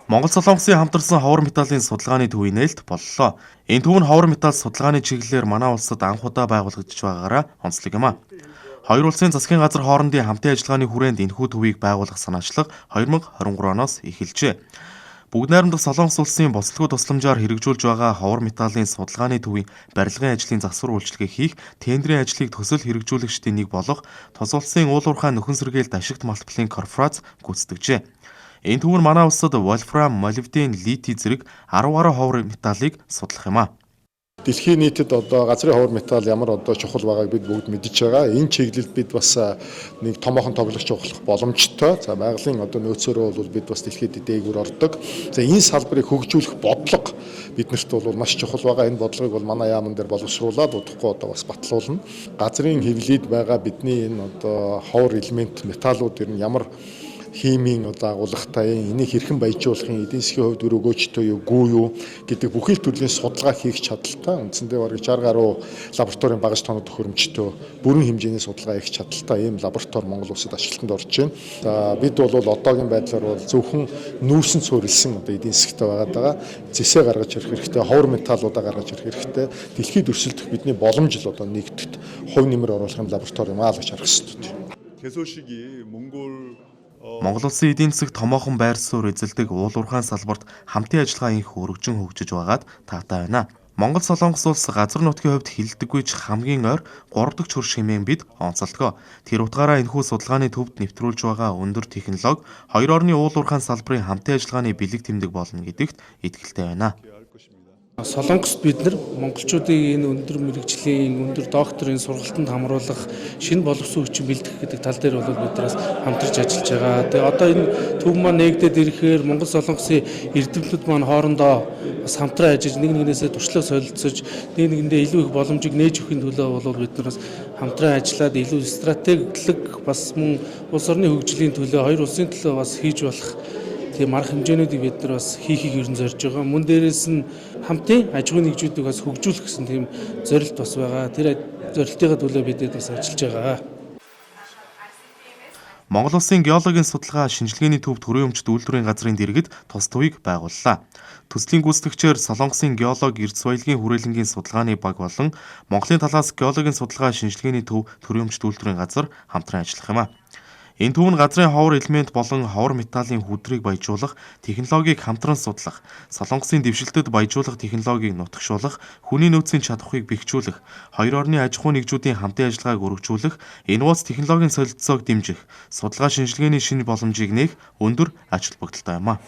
Монгол Солонгосын хамтарсан ховор металлын судалгааны төвийн нээлт боллоо. Энэ төв нь ховор металл судалгааны чиглэлээр манай улсад анх удаа байгуулагдаж байгаагаараа онцлог юм а. Хоёр улсын засгийн газар хоорондын хамтын ажиллагааны хүрээнд энэхүү төвийг байгуулах санаачлага 2023 оноос эхэлжээ. Бүгд найрамдах Солонгос улсын бослогоо тусламжаар хэрэгжүүлж байгаа ховор металлын судалгааны төвийн барилгын ажлын засвар үйлчилгээ хийх тендерийн ажлыг төсөл хэрэгжүүлэгчдийн нэг болох Тус улсын уулуурхай нөхөн сэргээлт ашигт малтлын корпорац гүйцэтгэжээ. Энэ төв нь манай улсад вольфрам, молибден, литий зэрэг 10 гаруй ховор металлыг судлах юм а. Дэлхийн нийтэд одоо газрын ховор металл ямар одоо чухал байгааг бид бүгд мэдж байгаа. Энэ чиглэлд бид бас нэг томоохон тоглогч болох боломжтой. За байгалийн одоо нөөцөөрөө бол бид бас дэлхийд дээгүүр ордог. За энэ салбарыг хөгжүүлэх бодлого биднэрт бол маш чухал байгаа. Энэ бодлогыг бол манай яамн дээр боловсруулаад удахгүй одоо бас батлуулна. Газрын хэвлэлд байгаа бидний энэ одоо ховор элемент металлууд ер нь ямар химийн одоо агуулгатай энийг хэрхэн баяжуулахын эдийн засгийн хувьд өрөөгөөчтэй юу гүү юу гэдэг бүхэл төрлийн судалгаа хийх чадaltaй үндсэндээ бараг 60 гаруй лабораторийн багаж тоног төхөөрөмжтэй бүрэн хэмжээний судалгаа хийх чадaltaй ийм лаборатори Монгол улсад ажилтнанд орж байна. За бид бол одоогийн байдлаар бол зөвхөн нүүрсэн цөөрөлсөн одоо эдийн засгтай байгаа зэсээ гаргаж ирэх хэрэгтэй, ховор металлуудаа гаргаж ирэх хэрэгтэй. Дэлхийд өрсөлдөх бидний боломж л одоо нэгдэгт хувь нэмэр оруулахын лаборатори юм аа л гэж харах хэрэгтэй. Монгол улсын эдийн засаг томоохон байр суурь эзэлдэг уулуурхайн салбарт хамтын ажиллагаа инх өргөжин хөгжиж байгаад таатай байна. Монгол Солонгос улс газар нутгийн хувьд хилдэггүй ч хамгийн ойр 3 дахь чөр хэмээн бид онцолдгоо. Тэр утгаараа энэхүү судалгааны төвд нэвтрүүлж байгаа өндөр технологи хоёр орны уулуурхайн салбарын хамтын ажиллагааны бэлэг тэмдэг болно гэдэгт итгэлтэй байна. Солонгост бид нар монголчуудыг энэ өндөр мэрэгжлийн, өндөр докторийн сургалтанд хамруулах, шинэ боловсон хүчин бэлтгэх гэдэг тал дээр бол биднээс хамтарч ажиллаж байгаа. Тэгээ одоо энэ төв маань нэгдээд ирэхээр Монгол Солонгосын эрдэмтнүүд маань хоорондоо бас хамтран ажиллаж нэг нэгнээсээ туршлага солилцож, нэг нэгэндээ илүү их боломжийг нээж өгөхийн төлөө бол бид нараас хамтран ажиллаад илүү стратеглог бас мөн улс орны хөгжлийн төлөө хоёр улсын төлөө бас хийж болох тийм арга хэмжээнүүдийг бид нар бас хийхийг ерөн зорж байгаа. Мөн дээрээс нь хамтын аж ахуйн нэгжүүдийг бас хөгжүүлэх гэсэн тийм зорилт бас байгаа. Тэр зорилтын төлөө бид бас ажиллаж байгаа. Монгол улсын геологийн судалгаа шинжилгээний төвд төрийн өмчт үйлдвэрийн газрын дэргэд тус төвийг байгууллаа. Төслийн гүйцэтгэгчээр Солонгосын геолог Эрдэс Баялагын хүрээлэнгийн судалгааны баг болон Монголын талаас геологийн судалгаа шинжилгээний төв төрийн өмчт үйлдвэрийн газар хамтран ажиллах юм а. Энэ төв нь газрын ховор элемент болон ховор металлын хүдрийг баяжуулах, технологиг хамтран судлах, Солонгосын дэвшилтэд баяжуулах технологиг нутагшуулах, хүний нөөцийн чадварыг бэхжүүлэх, хоёр орны аж ахуй нэгжүүдийн хамтын ажиллагааг өргөжүүлэх, энэ улс технологийн солилцоог дэмжих, судалгаа шинжилгээний шинэ боломжийг нээх өндөр ач холбогдолтой юм а.